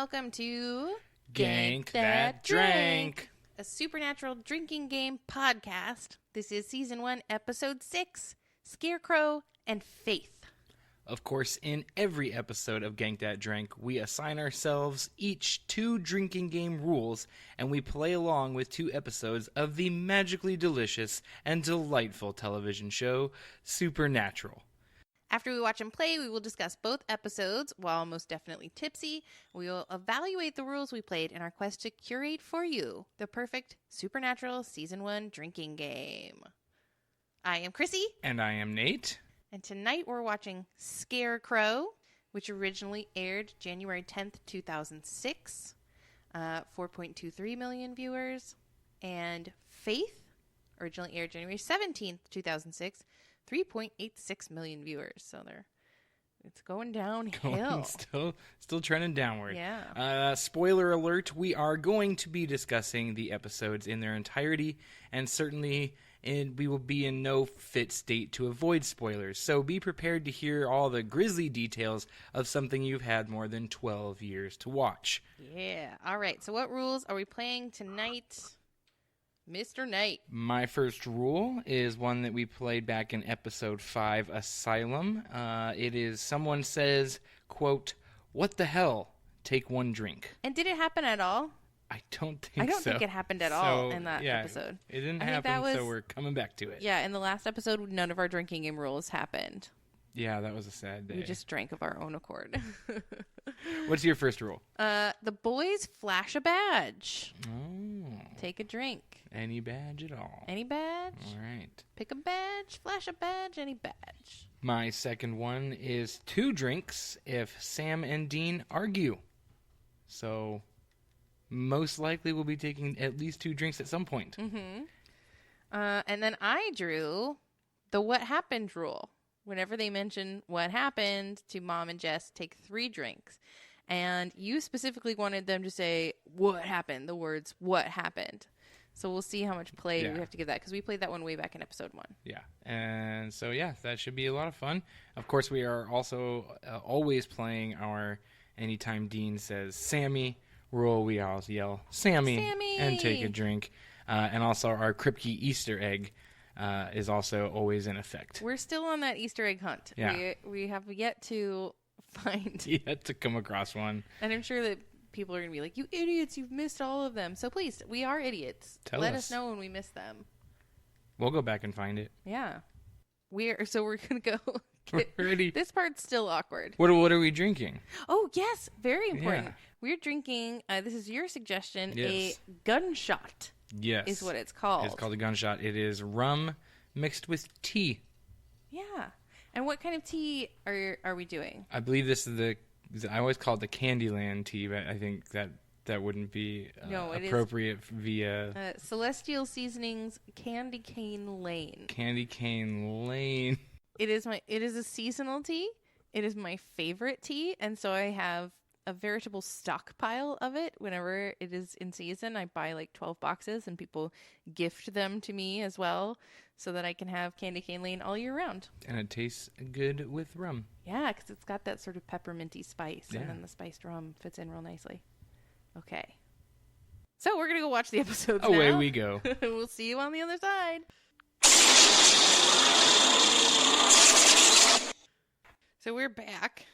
welcome to Gank That Drank, a supernatural drinking game podcast. This is Season 1, Episode 6, Scarecrow and Faith. Of course, in every episode of Gank That Drank, we assign ourselves each 2 drinking game rules, and we play along with 2 episodes of the magically delicious and delightful television show, Supernatural. After we watch and play, we will discuss both episodes. While most definitely tipsy, we will evaluate the rules we played in our quest to curate for you the perfect Supernatural Season 1 drinking game. I am Krissy. And I am Nate. And tonight we're watching Scarecrow, which originally aired January 10th, 2006. 4.23 million viewers. And Faith originally aired January 17th, 2006. 3.86 million viewers. So it's going downhill. Still trending downward. Yeah. Spoiler alert, we are going to be discussing the episodes in their entirety, and certainly we will be in no fit state to avoid spoilers. So be prepared to hear all the grisly details of something you've had more than 12 years to watch. Yeah. All right. So what rules are we playing tonight, Mr. Nate? My first rule is one that we played back in episode 5, Asylum. It is someone says, quote, "What the hell? Take one drink." And did it happen at all? I don't think so. I don't think it happened at all in that episode. It didn't happen, so we're coming back to it. Yeah, in the last episode, none of our drinking game rules happened. Yeah, that was a sad day. We just drank of our own accord. What's your first rule? The boys flash a badge. Oh. Take a drink. Any badge at all. Any badge? All right. Pick a badge, flash a badge, any badge. My second one is 2 drinks if Sam and Dean argue. So most likely we'll be taking at least 2 drinks at some point. Mm-hmm. And then I drew the what happened rule. Whenever they mention what happened to Mom and Jess, take 3 drinks. And you specifically wanted them to say, what happened? The words, what happened? So we'll see how much play we have to give that, because we played that one way back in episode 1. Yeah. And so, that should be a lot of fun. Of course, we are also always playing our anytime Dean says Sammy rule, we all yell Sammy, and take a drink. And also our Kripke Easter egg is also always in effect. We're still on that Easter egg hunt. Yeah. We have yet to find. Yet to come across one. And I'm sure that people are going to be like, you idiots, you've missed all of them. So please, we are idiots. Let us know when we miss them. We'll go back and find it. Yeah. We're going to go. We're ready. This part's still awkward. What are we drinking? Oh, yes. Very important. Yeah. We're drinking, this is your suggestion, Yes. a gunshot. Yes. Is what it's called. It's called a gunshot. It is rum mixed with tea. Yeah. And what kind of tea are we doing? I believe this is I always call it the Candyland tea, but I think that wouldn't be appropriate via... Celestial Seasonings Candy Cane Lane. Candy Cane Lane. It is a seasonal tea. It is my favorite tea, and so I have a veritable stockpile of it. Whenever it is in season, I buy like 12 boxes, and people gift them to me as well, so that I can have Candy Cane Lane all year round. And it tastes good with rum. Yeah, because it's got that sort of pepperminty spice, and then the spiced rum fits in real nicely. Okay. So we're going to go watch the episodes now. Away we go. We'll see you on the other side. So we're back.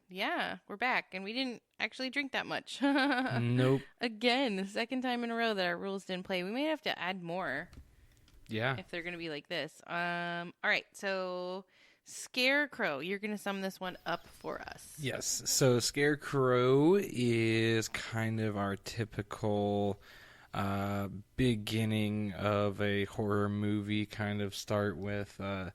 Yeah. We're back, and we didn't actually drink that much. Nope. Again, the second time in a row that our rules didn't play. We may have to add more. Yeah. If they're going to be like this. All right, so Scarecrow, you're going to sum this one up for us. Yes. So Scarecrow is kind of our typical beginning of a horror movie kind of start with a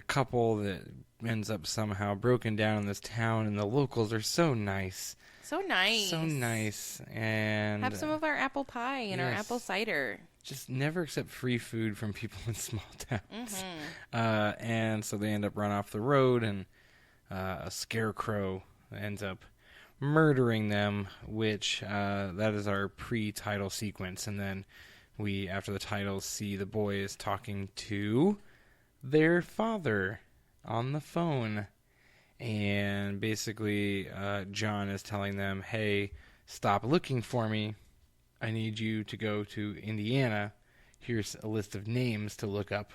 couple that ends up somehow broken down in this town, and the locals are so nice. So nice. So nice. And have some of our apple pie and our apple cider. Just never accept free food from people in small towns. And so they end up run off the road, and a scarecrow ends up murdering them, which that is our pre-title sequence. And then we, after the titles, see the boys talking to their father on the phone. And basically, John is telling them, hey, stop looking for me. I need you to go to Indiana. Here's a list of names to look up.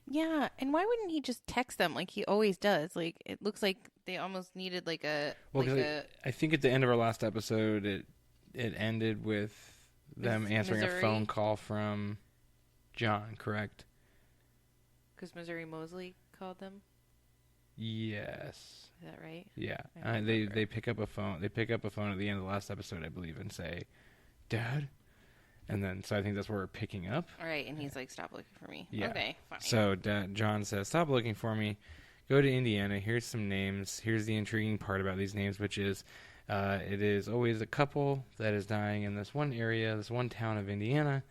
Yeah, and why wouldn't he just text them like he always does? Like, it looks like they almost needed like a... Well, I think at the end of our last episode, it ended with them answering a phone call from John, correct? Because Missouri Mosley called them? Yes. Is that right? Yeah. They pick up a phone. They pick up a phone at the end of the last episode, I believe, and say, Dad? And then, so I think that's where we're picking up. All right, and he's like, stop looking for me. Yeah. Okay, fine. So John says, stop looking for me. Go to Indiana. Here's some names. Here's the intriguing part about these names, which is it is always a couple that is dying in this one area, this one town of Indiana,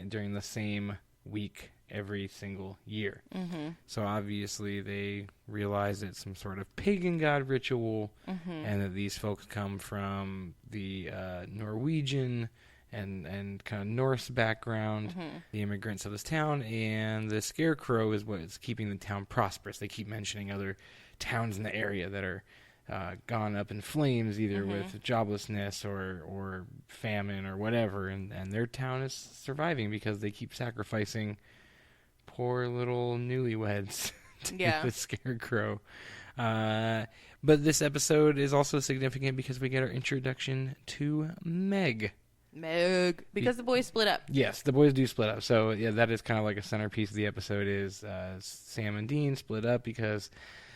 during the same week every single year. Mm-hmm. So obviously they realize it's some sort of pagan god ritual, and that these folks come from the Norwegian and kind of Norse background, the immigrants of this town, and the Scarecrow is what is keeping the town prosperous. They keep mentioning other towns in the area that are gone up in flames, either with joblessness or famine or whatever, and their town is surviving because they keep sacrificing poor little newlyweds to the Scarecrow. But this episode is also significant because we get our introduction to Meg. Because the boys split up. Yes, the boys do split up. So yeah, that is kind of like a centerpiece of the episode is Sam and Dean split up because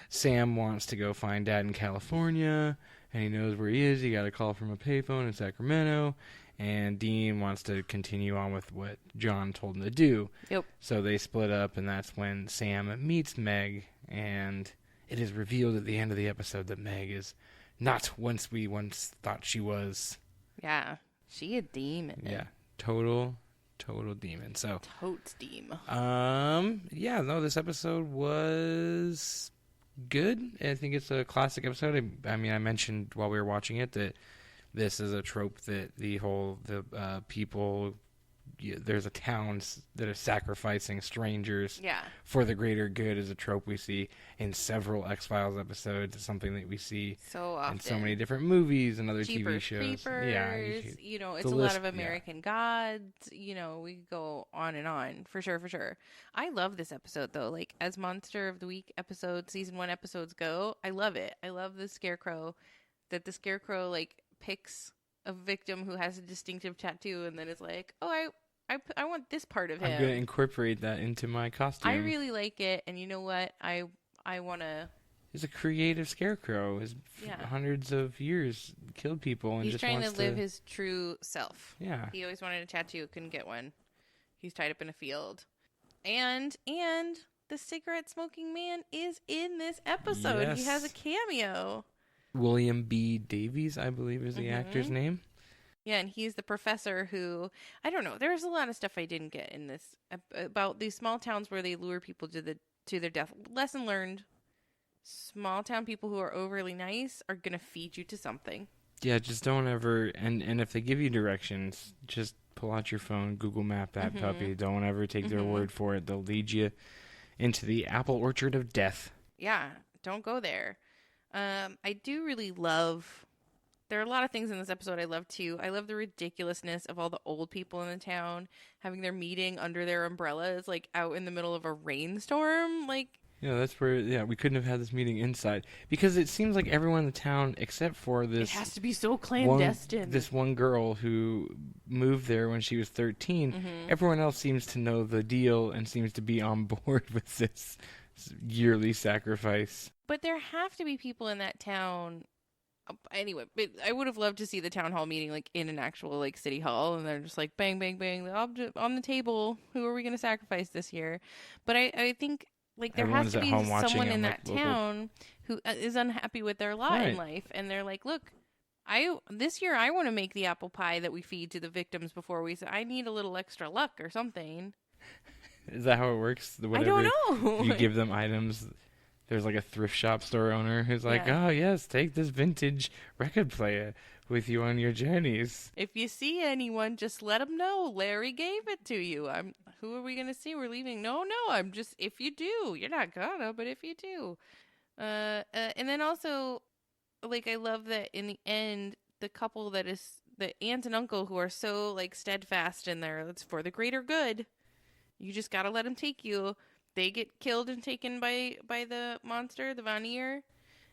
Sam wants to go find Dad in California, and he knows where he is. He got a call from a payphone in Sacramento, and Dean wants to continue on with what John told him to do. Yep. So they split up, and that's when Sam meets Meg, and it is revealed at the end of the episode that Meg is not what we once thought she was. Yeah. She a demon. Yeah, total demon. So totes demon. Yeah, no, this episode was good. I think it's a classic episode. I mean, I mentioned while we were watching it that this is a trope that the people. There's a towns that are sacrificing strangers for the greater good is a trope we see in several X-Files episodes. It's something that we see so often in so many different movies and other Jeepers TV shows. Creepers, it's a lot of American Gods. We could go on and on for sure. I love this episode though. Like as Monster of the Week episodes, season 1 episodes go, I love it. I love the Scarecrow. That the Scarecrow like picks a victim who has a distinctive tattoo and then is like, oh, I want this part of him. I'm going to incorporate that into my costume. I really like it. And you know what? I want to... He's a creative Scarecrow. He's hundreds of years killed people and he's just trying wants to live his true self. Yeah. He always wanted a tattoo. Couldn't get one. He's tied up in a field. And the cigarette smoking man is in this episode. Yes. He has a cameo. William B. Davies, I believe is the actor's name. Yeah, and he's the professor who, I don't know, there's a lot of stuff I didn't get in this, about these small towns where they lure people to their death. Lesson learned, small town people who are overly nice are going to feed you to something. Yeah, just don't ever, and if they give you directions, just pull out your phone, Google Map that puppy. Don't ever take their word for it. They'll lead you into the apple orchard of death. Yeah, don't go there. I do really love... There are a lot of things in this episode I love, too. I love the ridiculousness of all the old people in the town having their meeting under their umbrellas, like, out in the middle of a rainstorm. Like, yeah, that's where, we couldn't have had this meeting inside. Because it seems like everyone in the town, except for this... It has to be so clandestine. This one girl who moved there when she was 13, everyone else seems to know the deal and seems to be on board with this yearly sacrifice. But there have to be people in that town... Anyway, but I would have loved to see the town hall meeting like in an actual like city hall, and they're just like bang, bang, bang, the object on the table. Who are we going to sacrifice this year? But I think like there has to be someone in that town who is unhappy with their lot in life, and they're like, look, this year I want to make the apple pie that we feed to the victims before we say I need a little extra luck or something. Is that how it works? I don't know. You give them items. There's like a thrift shop store owner who's like, oh, yes, take this vintage record player with you on your journeys. If you see anyone, just let them know. Larry gave it to you. Who are we going to see? We're leaving. No, I'm just, if you do. You're not gonna, but if you do. And then also, like, I love that in the end, the couple that is the aunt and uncle who are so like steadfast in there, it's for the greater good. You just gotta let them take you. They get killed and taken by the monster, the Vanir,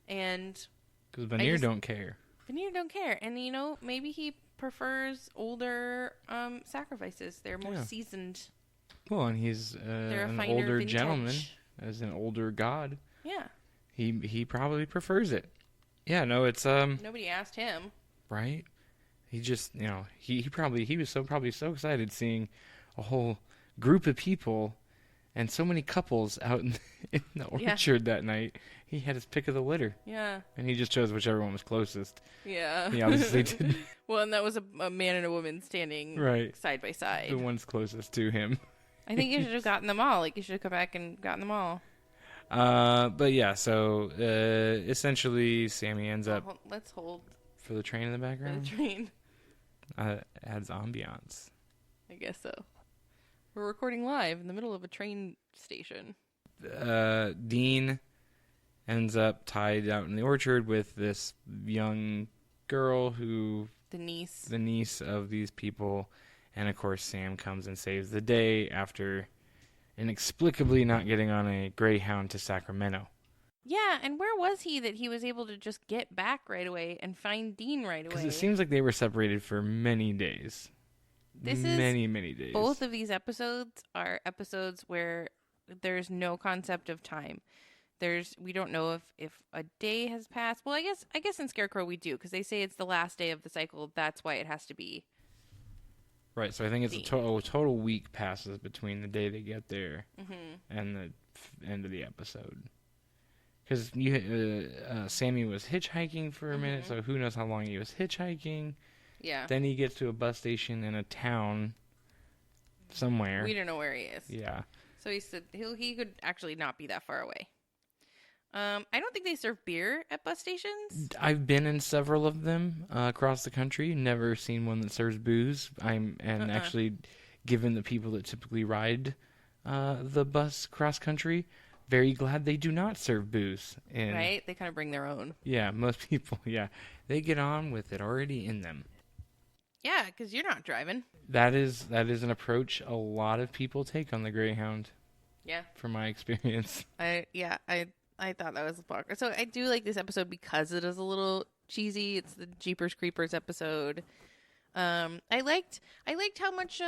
and Because Vanir don't care. Vanir don't care, and maybe he prefers older sacrifices. They're more seasoned. Well, and he's an older gentleman, as an older god. Yeah. He probably prefers it. Yeah, no, it's Nobody asked him. Right? He just he was probably so excited seeing a whole group of people and so many couples out in the orchard that night. He had his pick of the litter. Yeah. And he just chose whichever one was closest. Yeah. He obviously did. Well, and that was a man and a woman standing side by side. The ones closest to him. I think you should have gotten them all. Like, you should have come back and gotten them all. But yeah, so essentially Sammy ends up... Let's hold... For the train in the background? For the train. Adds ambiance. I guess so. We're recording live in the middle of a train station. Dean ends up tied out in the orchard with this young girl who... The niece of these people. And of course Sam comes and saves the day after inexplicably not getting on a Greyhound to Sacramento. Yeah, and where was he that he was able to just get back right away and find Dean right away? Because it seems like they were separated for many days. Many days. Both of these episodes are episodes where there's no concept of time. We don't know if a day has passed. Well, I guess in Scarecrow we do, because they say it's the last day of the cycle. That's why it has to be. Right, so I think it's a total week passes between the day they get there and the end of the episode. Because Sammy was hitchhiking for a minute, so who knows how long he was hitchhiking. Yeah. Then he gets to a bus station in a town somewhere. We don't know where he is. Yeah. So he said he could actually not be that far away. I don't think they serve beer at bus stations. I've been in several of them across the country. Never seen one that serves booze. Actually, given the people that typically ride the bus cross country, very glad they do not serve booze. Right? They kind of bring their own. Yeah, most people, they get on with it already in them. Yeah, because you're not driving. That is an approach a lot of people take on the Greyhound. Yeah. From my experience. I thought that was bonkers. So I do like this episode because it is a little cheesy. It's the Jeepers Creepers episode. I liked how much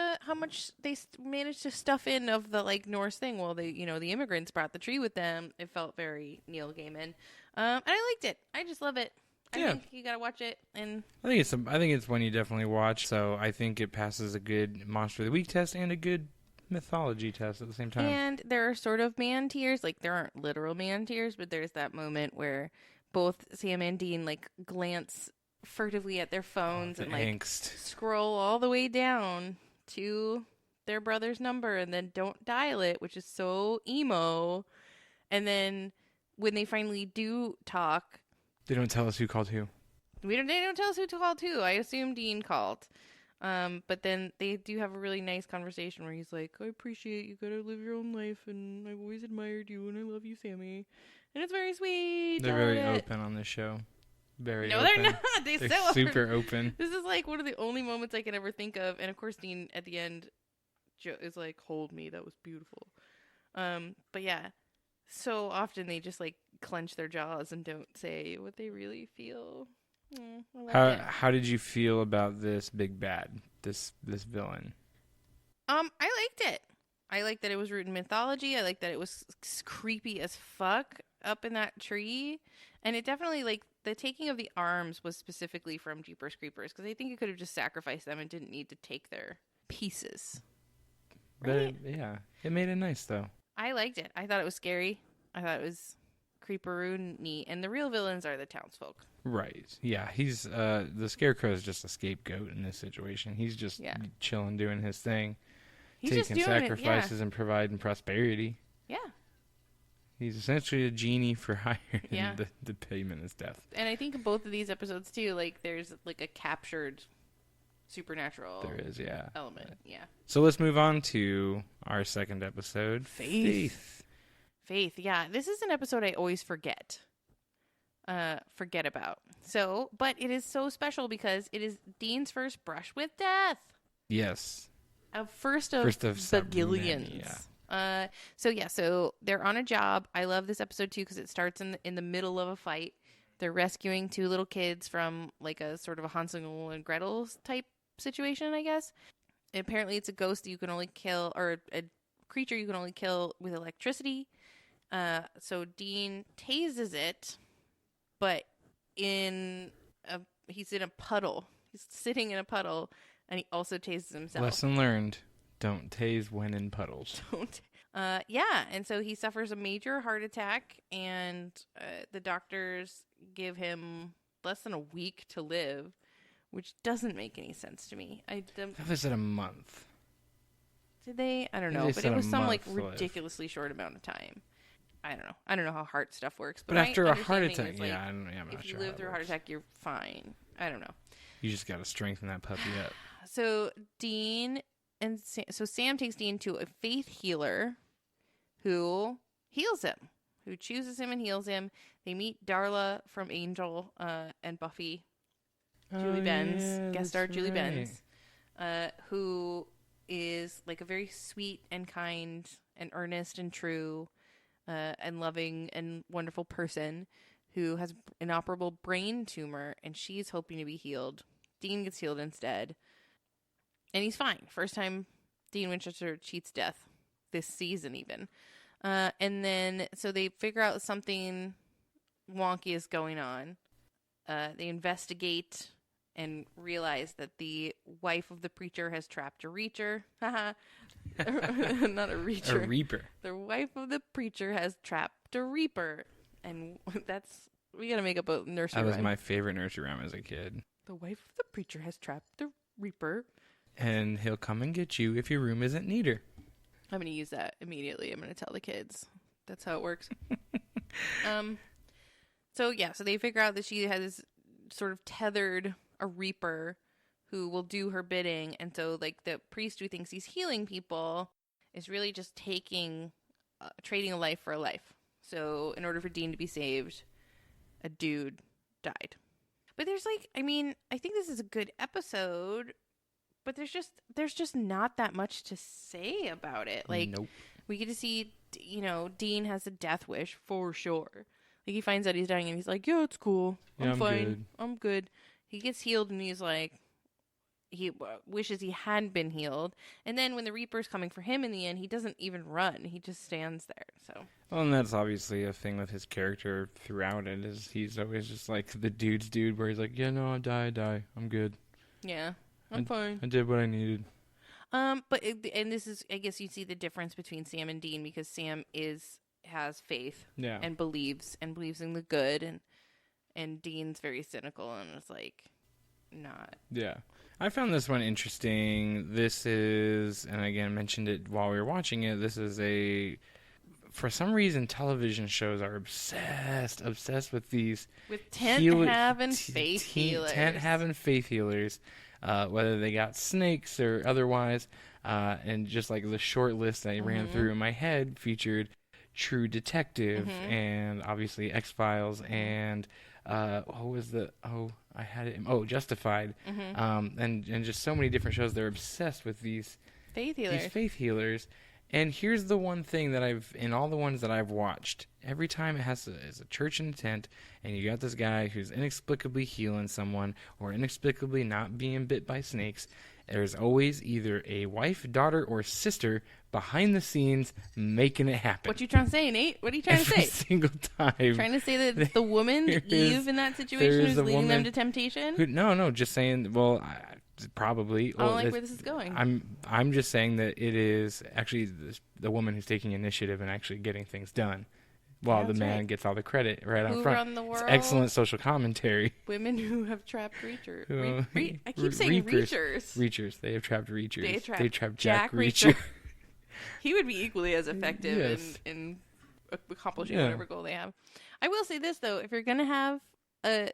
they managed to stuff in of the like Norse thing. Well, the immigrants brought the tree with them. It felt very Neil Gaiman, and I liked it. I just love it. I think you gotta watch it. And I think it's one you definitely watch. So I think it passes a good Monster of the Week test and a good mythology test at the same time. And there are sort of man tears. Like, there aren't literal man tears, but there's that moment where both Sam and Dean like glance furtively at their phones and like angst. Scroll all the way down to their brother's number and then don't dial it, which is so emo. And then when they finally do talk, they don't tell us who called who. They don't tell us who called who. I assume Dean called. But then they do have a really nice conversation where he's like, I appreciate you gotta live your own life, and I've always admired you, and I love you, Sammy. And it's very sweet. They're very open on this show. Very open. They're not. They're super open. This is like one of the only moments I can ever think of. And of course, Dean at the end is like, hold me. That was beautiful. But yeah, so often they just like clench their jaws and don't say what they really feel. How did you feel about this big bad, this villain? I liked it. I liked that it was rooted in mythology. I liked that it was creepy as fuck up in that tree. And it definitely, like, the taking of the arms was specifically from Jeepers Creepers, because I think you could have just sacrificed them and didn't need to take their pieces. Right? But it made it nice, though. I liked it. I thought it was scary. I thought it was creeperoo neat. And the real villains are the townsfolk. Right. Yeah, he's, the Scarecrow is just a scapegoat in this situation. He's just chilling, doing his thing. He's taking just doing sacrifices and providing prosperity. Yeah. He's essentially a genie for hire, Yeah. and the payment is death. And I think in both of these episodes, too, like, there's, like, a captured supernatural element. Yeah. So let's move on to our second episode, Faith. Faith, yeah. This is an episode I always forget about. So, but it is so special because it is Dean's first brush with death. Yes. A first of bagillions. Yeah. So they're on a job. I love this episode too because it starts in the middle of a fight. They're rescuing two little kids from like a sort of a Hansel and Gretel type situation, I guess. And apparently it's a ghost that you can only kill, or a creature you can only kill with electricity. So Dean tases it, but he's in a puddle. He's sitting in a puddle, and he also tases himself. Lesson learned. Don't tase when in puddles. And so he suffers a major heart attack, and the doctors give him less than a week to live, which doesn't make any sense to me. I thought they said a month. Did they? I don't know. But it was some like ridiculously short amount of time. I don't know. I don't know how heart stuff works. But after a heart attack, like, I'm not sure. If you live through a heart attack, you're fine. I don't know. You just got to strengthen that puppy up. So Sam takes Dean to a faith healer who heals him, who chooses him and heals him. They meet Darla from Angel and Buffy. Julie Benz, guest star Julie Benz, who is like a very sweet and kind and earnest and true and loving and wonderful person who has an inoperable brain tumor, and she's hoping to be healed. Dean gets healed instead, and he's fine. First time Dean Winchester cheats death this season even. And then, so they figure out something wonky is going on. They investigate and realize that the wife of the preacher has trapped a reacher. Not a reacher. A reaper. The wife of the preacher has trapped a reaper. And we gotta make up a nursery rhyme. That was my favorite nursery rhyme as a kid. The wife of the preacher has trapped the reaper. And he'll come and get you if your room isn't neater. I'm going to use that immediately. I'm going to tell the kids. That's how it works. So they figure out that she has sort of tethered a reaper who will do her bidding. And so, like, the priest who thinks he's healing people is really just trading a life for a life. So in order for Dean to be saved, a dude died. But there's I think this is a good episode, but there's just not that much to say about it. Like, nope. We get to see, Dean has a death wish for sure. Like, he finds out he's dying and he's like, yeah, it's cool. I'm fine. Good. I'm good. He gets healed and he's like, he wishes he hadn't been healed. And then when the Reaper's coming for him in the end, he doesn't even run. He just stands there. So. Well, and that's obviously a thing with his character throughout it, is he's always just like the dude's dude where he's like, yeah, no, die. I'm good. Yeah. I'm fine. I did what I needed. And this is, I guess you see the difference between Sam and Dean, because Sam has faith, and believes in the good, and Dean's very cynical and is like, not. Yeah, I found this one interesting. This is, and again, mentioned it while we were watching it. This is for some reason, television shows are obsessed with these tent having faith healers. Whether they got snakes or otherwise, and just like the short list I ran through in my head featured True Detective and obviously X-Files and Justified, and just so many different shows. They're obsessed with these faith healers. And here's the one thing that in all the ones that I've watched, every time it's a church in a tent, and you got this guy who's inexplicably healing someone or inexplicably not being bit by snakes, there's always either a wife, daughter, or sister behind the scenes making it happen. What you trying to say, Nate? What are you trying to say? Every single time. Trying to say that it's the woman, Eve, in that situation, who's leading them to temptation? No, just saying, well, probably. I don't like where this is going. I'm just saying that it is actually the woman who's taking initiative and actually getting things done, while the man gets all the credit right up front. Run the world? It's excellent social commentary. Women who have trapped Reacher. I keep saying Reachers. Reachers. They have trapped Reachers. They trapped Jack Reacher. He would be equally as effective in accomplishing whatever goal they have. I will say this, though. If you're going to have a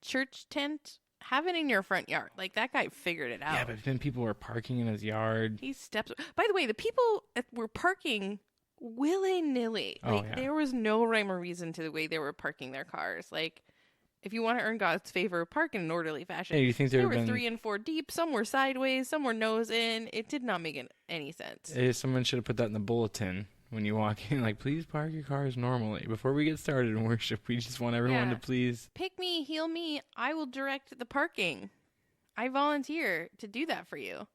church tent, have it in your front yard. Like, that guy figured it out. Yeah, but then people were parking in his yard. He steps. By the way, the people were parking willy-nilly. Oh, Like, yeah. there was no rhyme or reason to the way they were parking their cars. Like, if you want to earn God's favor, park in an orderly fashion. Hey, you think There were 3 and 4 deep. Some were sideways. Some were nose in. It did not make any sense. Someone should have put that in the bulletin when you walk in. Like, please park your cars normally. Before we get started in worship, we just want everyone to please. Pick me, heal me. I will direct the parking. I volunteer to do that for you.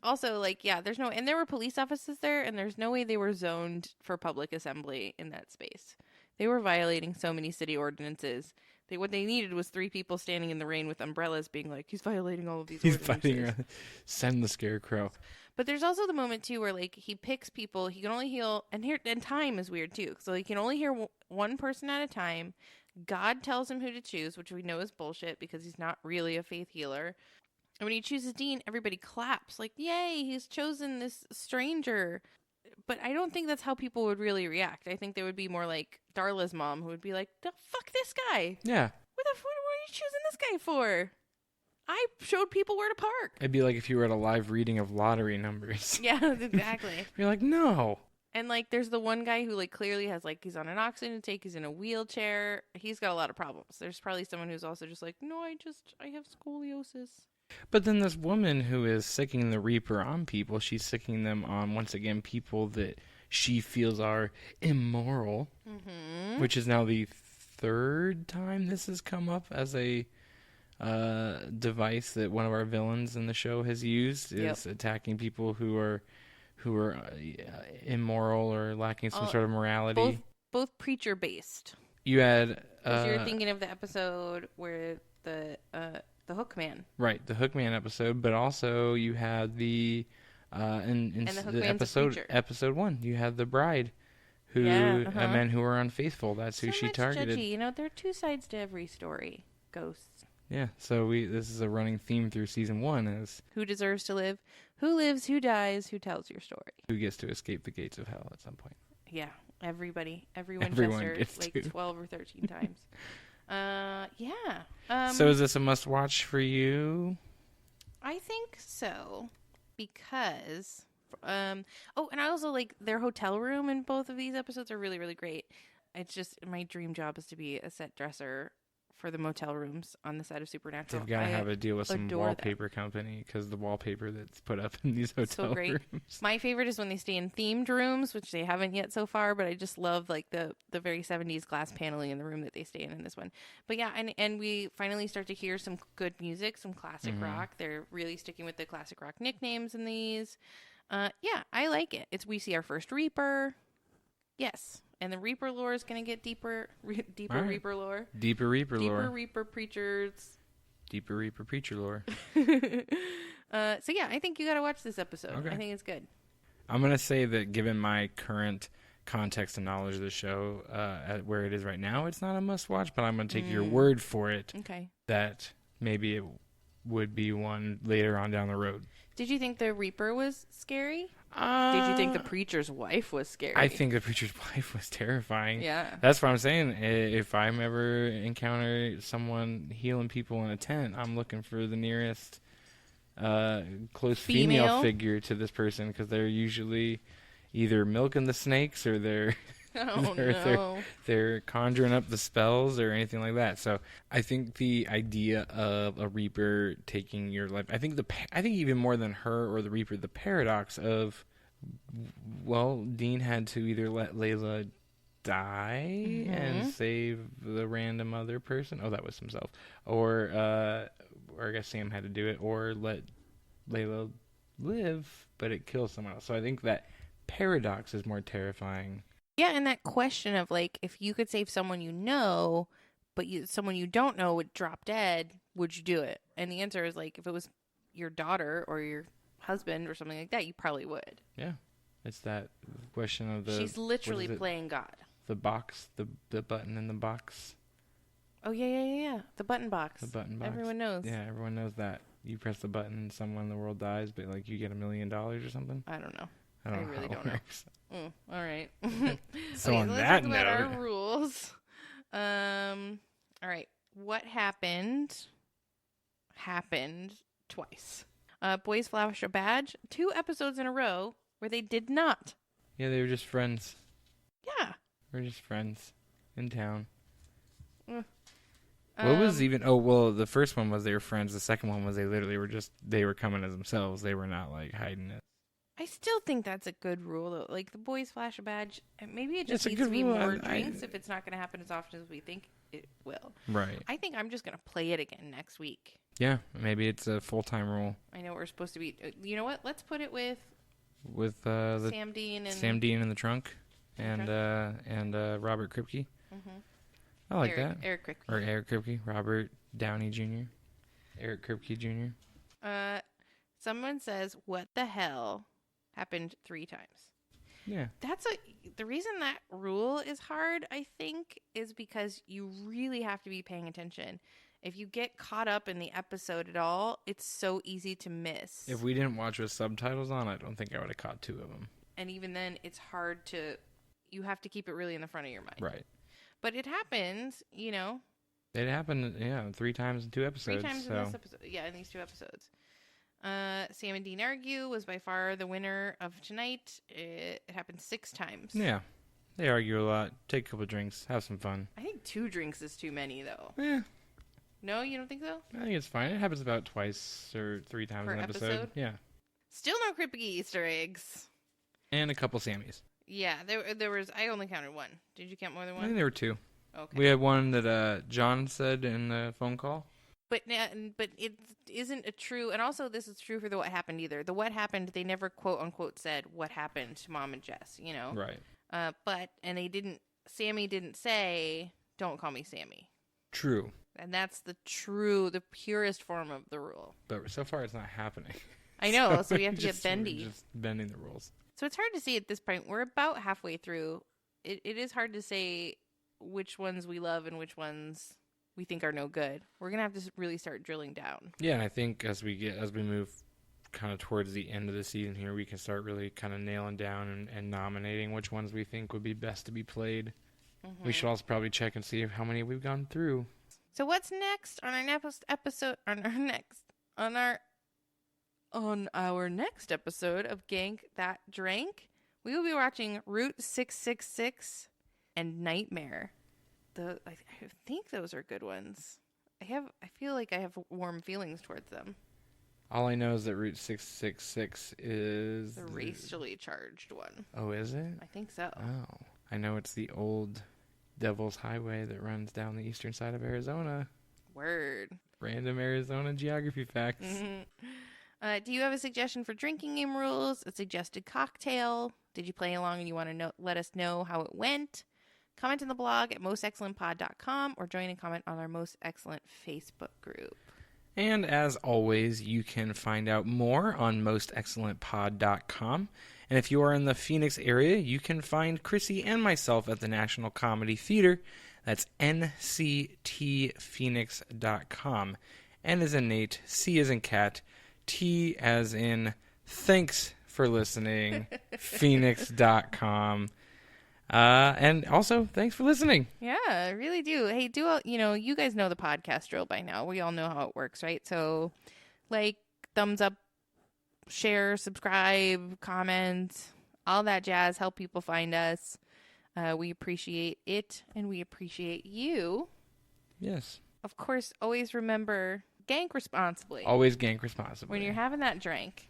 Also, like, yeah, and there were police officers there, and there's no way they were zoned for public assembly in that space. They were violating so many city ordinances. What they needed was 3 people standing in the rain with umbrellas being like, he's violating all of these ordinances. Send the Scarecrow. But there's also the moment, too, where, like, he picks people. He can only heal, and time is weird, too. So he can only heal one person at a time. God tells him who to choose, which we know is bullshit because he's not really a faith healer. And when he chooses Dean, everybody claps. Like, yay, he's chosen this stranger. But I don't think that's how people would really react. I think they would be more like Darla's mom, who would be like, fuck this guy. Yeah. What are you choosing this guy for? I showed people where to park. It'd be like if you were at a live reading of lottery numbers. Yeah, exactly. You're like, no. And, like, there's the one guy who, like, clearly has, like, he's on an oxygen tank, he's in a wheelchair. He's got a lot of problems. There's probably someone who's also just like, no, I have scoliosis. But then this woman who is sicking the Reaper on people, she's sicking them on, once again, people that she feels are immoral, which is now the 3rd time this has come up as a device that one of our villains in the show has used, is attacking people who are immoral or lacking some sort of morality. Both preacher-based. You had... you're thinking of the episode where the Hookman. Right, the Hookman episode, but also you had the episode 1, you had the bride men who were unfaithful. That's who she targeted. Judgy. There are 2 sides to every story. Ghosts. Yeah, so this is a running theme through season 1 is who deserves to live, who lives, who dies, who tells your story. Who gets to escape the gates of hell at some point. Yeah, everyone Chester, like 12 or 13 times. So is this a must-watch for you? I think so, because... and I also like their hotel room in both of these episodes are really, really great. It's just my dream job is to be a set dresser for the motel rooms on the set of Supernatural. They've got to have a deal with some wallpaper company because the wallpaper that's put up in these hotel rooms. My favorite is when they stay in themed rooms, which they haven't yet so far, but I just love like the very 70s glass paneling in the room that they stay in this one. But yeah, and we finally start to hear some good music, some classic rock. They're really sticking with the classic rock nicknames in these. Yeah, I like it. We see our first Reaper. Yes. And the Reaper lore is going to get deeper right. Reaper lore. Deeper Reaper lore. Deeper Reaper preachers. Deeper Reaper preacher lore. So yeah, I think you got to watch this episode. Okay. I think it's good. I'm going to say that given my current context and knowledge of the show, at where it is right now, it's not a must watch, but I'm going to take your word for it. Okay. That maybe it would be one later on down the road. Did you think the Reaper was scary? Did you think the preacher's wife was scary? I think the preacher's wife was terrifying. Yeah. That's what I'm saying. If I'm ever encounter someone healing people in a tent, I'm looking for the nearest close female figure to this person because they're usually either milking the snakes or they're they're conjuring up the spells or anything like that. So I think the idea of a Reaper taking your life, I think even more than her or the Reaper, the paradox of, well, Dean had to either let Layla die and save the random other person. Oh, that was himself. Or I guess Sam had to do it, or let Layla live, but it kills someone else. So I think that paradox is more terrifying. Yeah, and that question of, like, if you could save someone you know, but someone you don't know would drop dead, would you do it? And the answer is, like, if it was your daughter or your husband or something like that, you probably would. Yeah. It's that question of the... She's literally playing God. The box, the button in the box. Oh, yeah. The button box. The button box. Everyone knows. Yeah, everyone knows that. You press the button and someone in the world dies, but, like, you get $1 million or something? I don't know. I really don't know. All right. So on that note, let's talk about our rules. All right. What happened twice. Boys flash a badge 2 episodes in a row where they did not Yeah, they were just friends. Yeah. We're just friends in town. What was even... Oh, well, the first one was they were friends. The second one was they literally were just... They were coming as themselves. They were not, like, hiding it. I still think that's a good rule, though. Like, the boys flash a badge. Maybe it just It's a needs to good be rule. more drinks if it's not going to happen as often as we think it will. Right. I think I'm just going to play it again next week. Yeah, maybe it's a full-time rule. I know we're supposed to be... You know what? Let's put it with... the Sam Dean and... Sam Dean in the trunk. And Robert Kripke. Mm-hmm. I like that. Eric Kripke. Or Eric Kripke. Robert Downey Jr. Eric Kripke Jr. Someone says, what the hell happened 3 times? Yeah. The reason that rule is hard, I think, is because you really have to be paying attention. If you get caught up in the episode at all, it's so easy to miss. If we didn't watch with subtitles on, I don't think I would have caught 2 of them. And even then, it's hard to... You have to keep it really in the front of your mind. Right. But it happens, you know. It happened, 3 times in 2 episodes. 3 times in this episode. Yeah, in these 2 episodes. Sam and Dean argue was by far the winner of tonight. It happened 6 times. Yeah. They argue a lot. Take a couple drinks. Have some fun. I think 2 drinks is too many, though. Yeah. No, you don't think so? I think it's fine. It happens about 2 or 3 times an episode. Yeah. Still no Kripke Easter eggs. And a couple Sammys. Yeah, there was... I only counted 1. Did you count more than 1? I think there were 2. Okay. We had one that John said in the phone call. But it isn't a true... And also, this is true for the what happened either. The what happened, they never quote-unquote said what happened to Mom and Jess, you know? Right. And they didn't... Sammy didn't say, don't call me Sammy. True. And that's the purest form of the rule. But so far, it's not happening. I know, so we have to get bendy. We're just bending the rules. So it's hard to see at this point. We're about halfway through. It is hard to say which ones we love and which ones we think are no good. We're going to have to really start drilling down. Yeah, and I think as we move kind of towards the end of the season here, we can start really kind of nailing down and nominating which ones we think would be best to be played. Mm-hmm. We should also probably check and see how many we've gone through. So what's next on our next episode of Gank That Drank? We will be watching Route 666 and Nightmare. I think those are good ones. I feel like I have warm feelings towards them. All I know is that Route 666 is the racially charged one. Oh, is it? I think so. Oh, I know it's the old Devil's Highway that runs down the eastern side of Arizona. Word. Random Arizona geography facts. Mm-hmm. Do you have a suggestion for drinking game rules? A suggested cocktail? Did you play along and you want to let us know how it went? Comment in the blog at mostexcellentpod.com or join and comment on our Most Excellent Facebook group. And as always, you can find out more on mostexcellentpod.com. And if you are in the Phoenix area, you can find Krissy and myself at the National Comedy Theater. That's nctphoenix.com. N as in Nate, C as in cat, T as in thanks for listening, phoenix.com. And also, thanks for listening. Yeah, I really do. Hey, you guys know the podcast drill by now. We all know how it works, right? So, thumbs up, share, subscribe, comment, all that jazz. Help people find us. We appreciate it, and we appreciate you. Yes. Of course, always remember, gank responsibly. Always gank responsibly. When you're having that drink.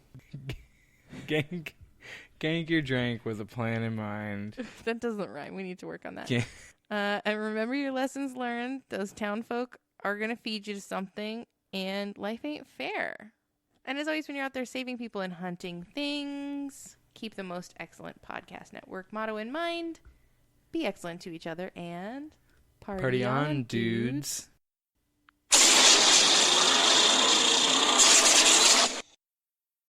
Gank your drink with a plan in mind. That doesn't rhyme. We need to work on that. Yeah. And remember your lessons learned. Those town folk are going to feed you to something, and life ain't fair. And as always, when you're out there saving people and hunting things, keep the Most Excellent Podcast Network motto in mind. Be excellent to each other and party on, dudes.